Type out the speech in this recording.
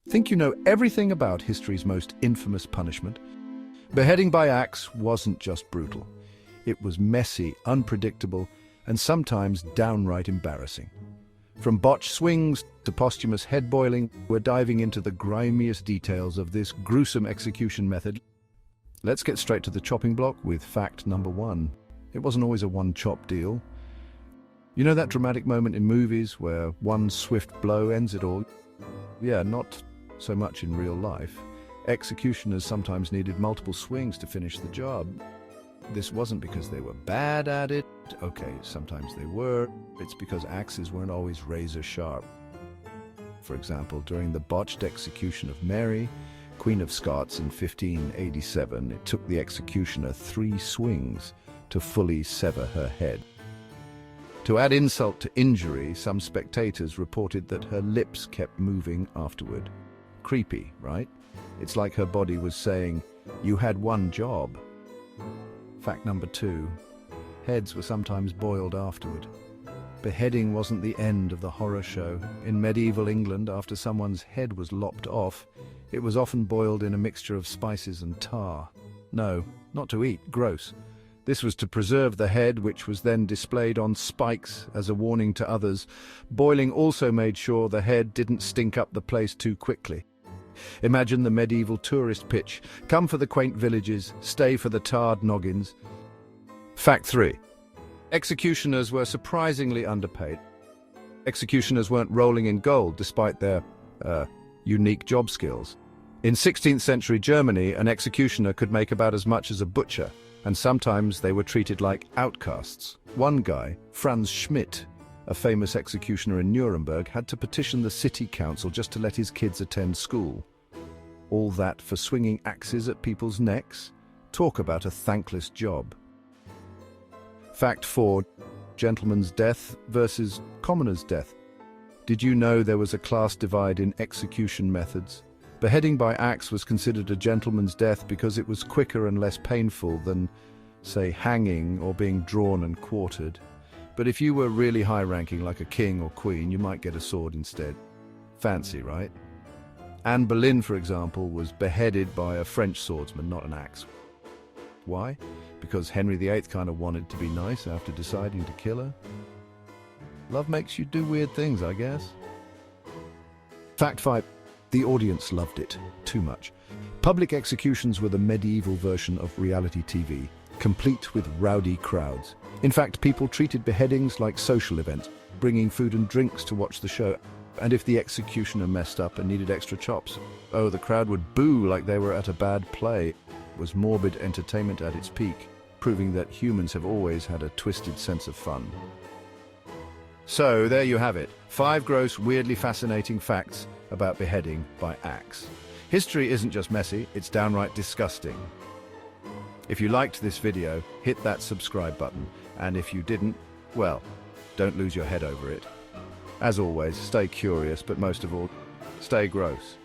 Think you know everything about history's most infamous punishment? Beheading by axe wasn't just brutal. It was messy, unpredictable, and sometimes downright embarrassing. From botched swings to posthumous head boiling, we're diving into the grimiest details of this gruesome execution method. Let's get straight to the chopping block with fact number 1. It wasn't always a one-chop deal. You know that dramatic moment in movies where one swift blow ends it all? Yeah, not so much in real life. Executioners sometimes needed multiple swings to finish the job. This wasn't because they were bad at it. Okay, sometimes they were. It's because axes weren't always razor sharp. For example, during the botched execution of Mary, Queen of Scots in 1587, it took the executioner 3 swings to fully sever her head. To add insult to injury, some spectators reported that her lips kept moving afterward. Creepy, right? It's like her body was saying, "You had one job." Fact number 2. Heads were sometimes boiled afterward. Beheading wasn't the end of the horror show. In medieval England, after someone's head was lopped off, it was often boiled in a mixture of spices and tar. No, not to eat, gross. This was to preserve the head, which was then displayed on spikes as a warning to others. Boiling also made sure the head didn't stink up the place too quickly. Imagine the medieval tourist pitch. Come for the quaint villages, stay for the tarred noggins. Fact 3. Executioners were surprisingly underpaid. Executioners weren't rolling in gold despite their unique job skills. In 16th century Germany, an executioner could make about as much as a butcher, and sometimes they were treated like outcasts. One guy, Franz Schmidt, a famous executioner in Nuremberg, had to petition the city council just to let his kids attend school. All that for swinging axes at people's necks? Talk about a thankless job. Fact 4. Gentleman's death versus commoner's death. Did you know there was a class divide in execution methods? Beheading by axe was considered a gentleman's death because it was quicker and less painful than, say, hanging or being drawn and quartered. But if you were really high-ranking, like a king or queen, you might get a sword instead. Fancy, right? Anne Boleyn, for example, was beheaded by a French swordsman, not an axe. Why? Because Henry VIII kind of wanted to be nice after deciding to kill her? Love makes you do weird things, I guess. Fact 5. The audience loved it too much. Public executions were the medieval version of reality TV, complete with rowdy crowds. In fact, people treated beheadings like social events, bringing food and drinks to watch the show. And if the executioner messed up and needed extra chops, oh, the crowd would boo like they were at a bad play. It was morbid entertainment at its peak, proving that humans have always had a twisted sense of fun. So, there you have it. 5 gross, weirdly fascinating facts about beheading by axe. History isn't just messy, it's downright disgusting. If you liked this video, hit that subscribe button. And if you didn't, well, don't lose your head over it. As always, stay curious, but most of all, stay gross.